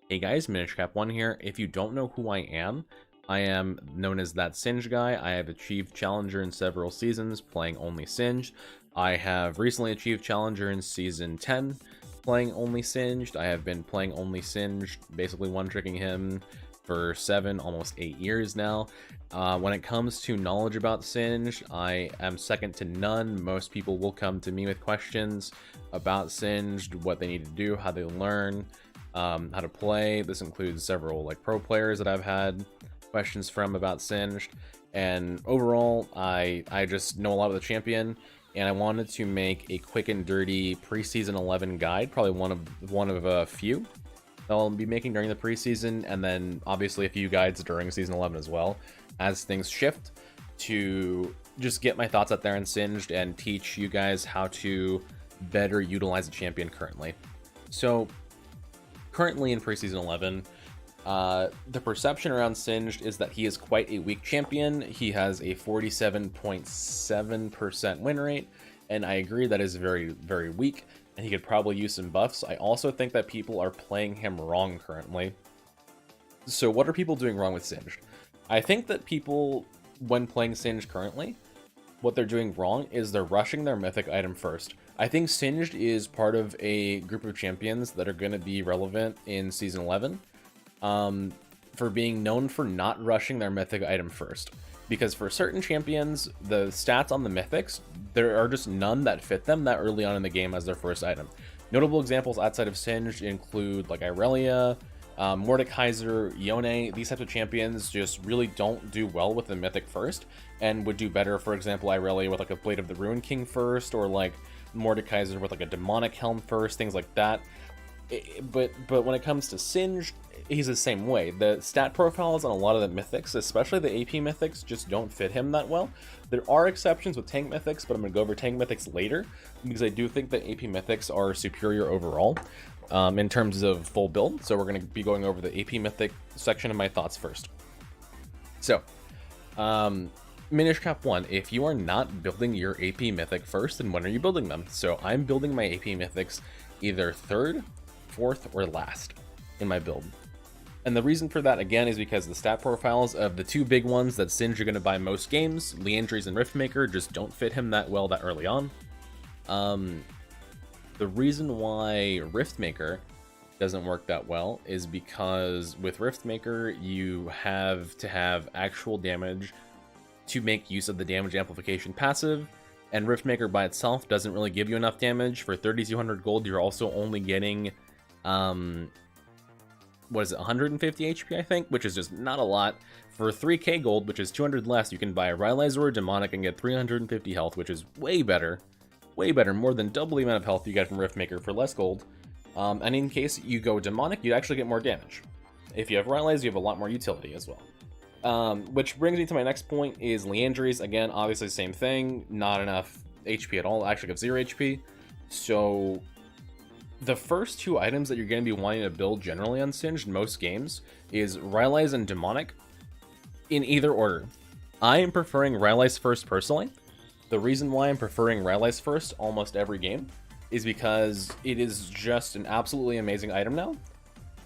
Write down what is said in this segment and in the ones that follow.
Hey guys, Minishcap1 here. If you don't know who I am known as that Singe guy. I have achieved Challenger in several seasons, playing only Singed. I have recently achieved Challenger in Season 10, playing only Singed. I have been playing only Singed, basically one-tricking him for 7, almost 8 years now. When it comes to knowledge about Singed, I am second to none. Most people will come to me with questions about Singed, what they need to do, how they learn, how to play. This includes several pro players that I've had questions from about Singed, and overall I just know a lot of the champion, and I wanted to make a quick and dirty preseason 11 guide, probably one of a few that I'll be making during the preseason, and then obviously a few guides during season 11 as well, as things shift, to just get my thoughts out there in Singed and teach you guys how to better utilize the champion currently. So currently in preseason 11, the perception around Singed is that he is quite a weak champion. He has a 47.7% win rate, and I agree that is very, very weak, and he could probably use some buffs. I also think that people are playing him wrong currently. So what are people doing wrong with Singed? I think that people, when playing Singed currently, what they're doing wrong is they're rushing their mythic item first. I think Singed is part of a group of champions that are going to be relevant in Season 11 for being known for not rushing their mythic item first. Because for certain champions, the stats on the mythics, there are just none that fit them that early on in the game as their first item. Notable examples outside of Singed include like Irelia, Mordekaiser, Yone. These types of champions just really don't do well with the mythic first, and would do better, for example, Irelia with like a Blade of the Ruin King first, or like Mordekaiser with like a Demonic Helm first, things like that. But when it comes to Singed, he's the same way. The stat profiles on a lot of the mythics, especially the AP mythics, just don't fit him that well. There are exceptions with tank mythics, but I'm going to go over tank mythics later, because I do think that AP mythics are superior overall in terms of full build. So we're going to be going over the AP mythic section of my thoughts first. So, Minishcap1, if you are not building your AP mythic first, then when are you building them? So I'm building my AP mythics either 3rd, 4th, or last in my build. And the reason for that, again, is because the stat profiles of the two big ones that Singed are going to buy most games, Liandry's and Riftmaker, just don't fit him that well that early on. The reason why Riftmaker doesn't work that well is because with Riftmaker, you have to have actual damage to make use of the damage amplification passive, and Riftmaker by itself doesn't really give you enough damage. For 3,200 gold, you're also only getting, what is it, 150 HP, I think, which is just not a lot. For 3k gold, which is 200 less, you can buy a Rylai's or a Demonic and get 350 health, which is way better, more than double the amount of health you get from Riftmaker for less gold. And in case you go Demonic, you actually get more damage. If you have Rylai's, you have a lot more utility as well. Which brings me to my next point, is Liandry's. Again, obviously same thing, not enough HP at all, actually gives 0 HP. So the first two items that you're going to be wanting to build generally on Singed in most games is Rylai's and Demonic, in either order. I am preferring Rylai's first personally. The reason why I'm preferring Rylai's first almost every game is because it is just an absolutely amazing item now,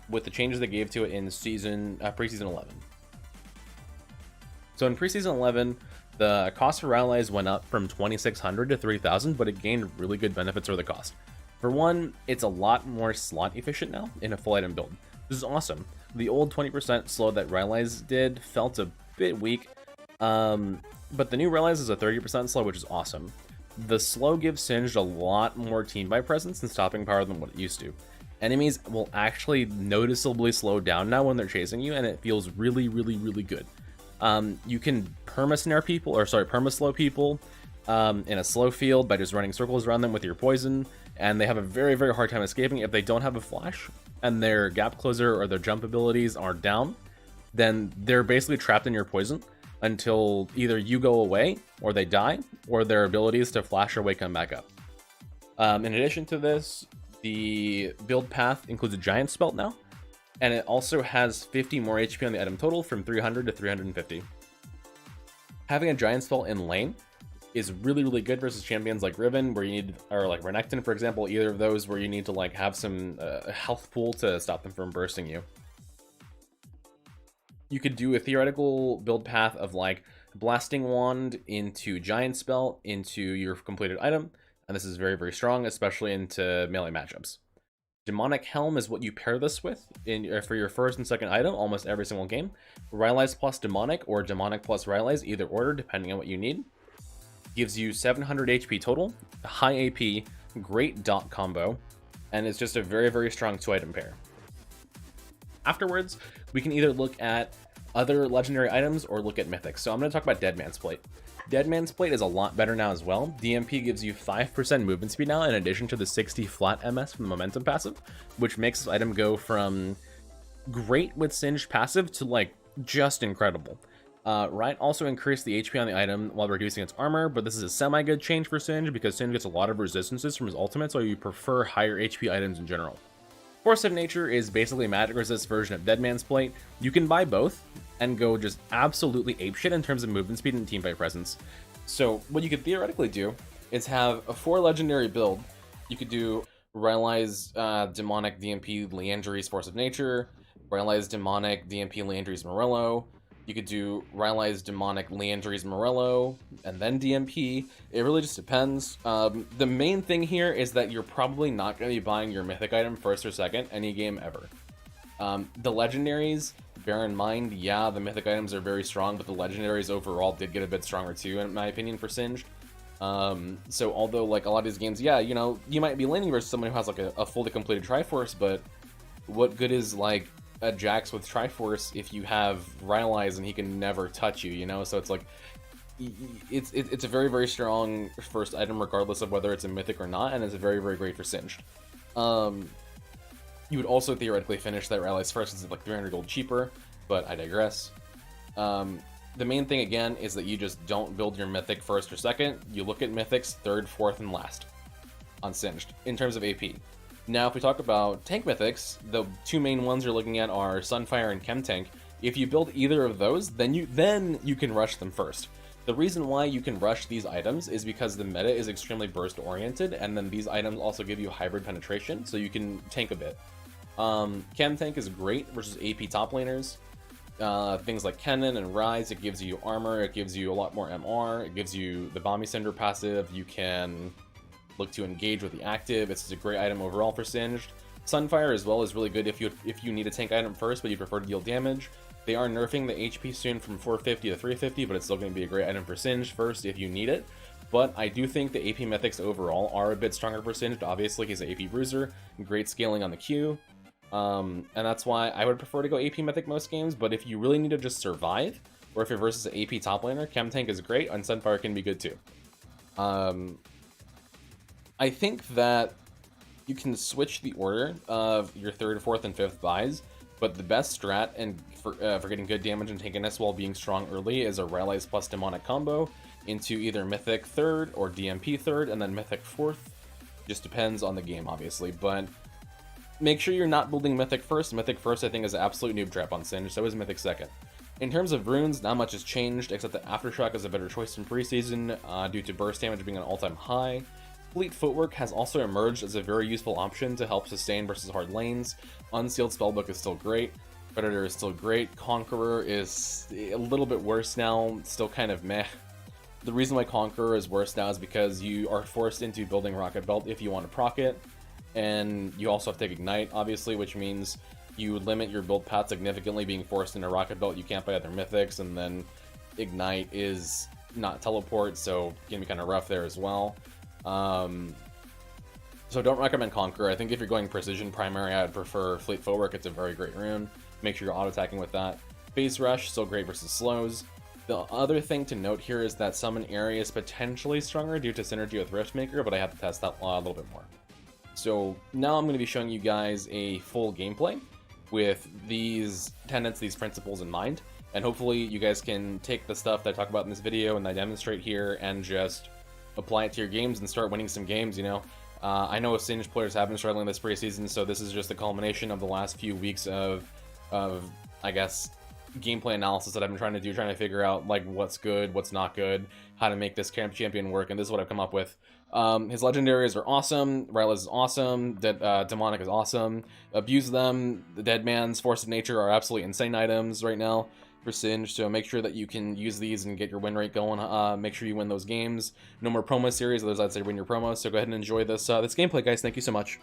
with the changes they gave to it in preseason 11. So in preseason 11, the cost for Rylai's went up from 2,600 to 3,000, but it gained really good benefits for the cost. For one, it's a lot more slot efficient now in a full item build. This is awesome. The old 20% slow that Rylai's did felt a bit weak, but the new Rylai's is a 30% slow, which is awesome. The slow gives Singed a lot more team buy presence and stopping power than what it used to. Enemies will actually noticeably slow down now when they're chasing you, and it feels really, really, really good. You can perma-slow people in a slow field by just running circles around them with your poison, and they have a very, very hard time escaping. If they don't have a flash and their gap closer or their jump abilities are down, then they're basically trapped in your poison until either you go away or they die, or their abilities to flash away come back up. In addition to this, the build path includes a giant spell now, and it also has 50 more HP on the item total from 300 to 350. Having a giant spell in lane is really, really good versus champions like Riven, where you need, or like Renekton, for example, either of those where you need to like have some health pool to stop them from bursting you. You could do a theoretical build path of like Blasting Wand into Giant Spell into your completed item, and this is very, very strong, especially into melee matchups. Demonic Helm is what you pair this with for your first and second item almost every single game. Rylai's plus Demonic or Demonic plus Rylai's, either order, depending on what you need. Gives you 700 HP total, high AP, great dot combo, and it's just a very, very strong 2-item pair. Afterwards, we can either look at other legendary items or look at mythics. So I'm going to talk about Dead Man's Plate. Dead Man's Plate is a lot better now as well. DMP gives you 5% movement speed now in addition to the 60 flat MS from the momentum passive, which makes this item go from great with Singed passive to like just incredible. Right also increased the HP on the item while reducing its armor, but this is a semi-good change for Singed because Singed gets a lot of resistances from his ultimate, so you prefer higher HP items in general. Force of Nature is basically a magic resist version of Dead Man's Plate. You can buy both and go just absolutely apeshit in terms of movement speed and teamfight presence. So what you could theoretically do is have a 4 legendary build. You could do Rylai's Demonic DMP Leandry's Force of Nature, Rylai's Demonic DMP Leandry's Morello. You could do Rylai's Demonic Leandry's Morello, and then DMP. It really just depends. The main thing here is that you're probably not going to be buying your mythic item first or second any game ever. The legendaries, bear in mind, yeah, the mythic items are very strong, but the legendaries overall did get a bit stronger too, in my opinion, for Singed. So although like a lot of these games, yeah, you know, you might be laning versus someone who has like a fully completed Triforce, but what good is like a Jax with Triforce if you have Rylai's and he can never touch you, you know? So it's like, it's a very, very strong first item regardless of whether it's a mythic or not, and it's very, very great for Singed. You would also theoretically finish that Rylai's first, it's like 300 gold cheaper, but I digress. The main thing again is that you just don't build your mythic first or second, you look at mythics third, fourth, and last on Singed in terms of AP. Now, if we talk about tank mythics, the 2 main ones you're looking at are Sunfire and Chem Tank. If you build either of those, then you can rush them first. The reason why you can rush these items is because the meta is extremely burst oriented, and then these items also give you hybrid penetration, so you can tank a bit. Chem Tank is great versus AP top laners. Things like Kennen and Rise, it gives you armor, it gives you a lot more MR, it gives you the Bomby Cinder passive, you can look to engage with the active. It's a great item overall for Singed. Sunfire as well is really good if you need a tank item first, but you prefer to deal damage. They are nerfing the HP soon from 450 to 350, but it's still going to be a great item for Singed first if you need it. But I do think the AP mythics overall are a bit stronger for Singed. Obviously, he's an AP bruiser, great scaling on the Q, and that's why I would prefer to go AP mythic most games. But if you really need to just survive, or if you're versus an AP top laner, Chem Tank is great, and Sunfire can be good too. I think that you can switch the order of your 3rd, 4th, and 5th buys, but the best strat and for getting good damage and tankiness while being strong early is a Rylai's plus Demonic combo into either Mythic 3rd or DMP 3rd, and then Mythic 4th. Just depends on the game, obviously, but make sure you're not building Mythic 1st. Mythic 1st, I think, is an absolute noob trap on Singed, so is Mythic 2nd. In terms of runes, not much has changed, except that Aftershock is a better choice in preseason due to burst damage being an all-time high. Fleet Footwork has also emerged as a very useful option to help sustain versus hard lanes. Unsealed Spellbook is still great. Predator is still great. Conqueror is a little bit worse now, still kind of meh. The reason why Conqueror is worse now is because you are forced into building Rocket Belt if you want to proc it, and you also have to take Ignite, obviously, which means you limit your build path significantly. Being forced into Rocket Belt, you can't buy other mythics, and then Ignite is not teleport, so it can be kind of rough there as well. So don't recommend Conqueror. I think if you're going Precision Primary, I would prefer Fleet Footwork. It's a very great rune. Make sure you're auto-attacking with that. Phase Rush, still great versus slows. The other thing to note here is that Summon Area is potentially stronger due to synergy with Riftmaker, but I have to test that a little bit more. So now I'm going to be showing you guys a full gameplay with these tenets, these principles in mind, and hopefully you guys can take the stuff that I talk about in this video and I demonstrate here and just apply it to your games and start winning some games, you know. I know Singed players have been struggling this preseason, so this is just the culmination of the last few weeks of I guess, gameplay analysis that I've been trying to do, trying to figure out like what's good, what's not good, how to make this champion work, and this is what I've come up with. His legendaries are awesome. Rylas is awesome. Demonic is awesome. Abuse them. The Dead Man's Force of Nature are absolutely insane items right now for Singe, so make sure that you can use these and get your win rate going. Make sure you win those games. No more promo series, others I'd say win your promos, so go ahead and enjoy this gameplay, guys. Thank you so much.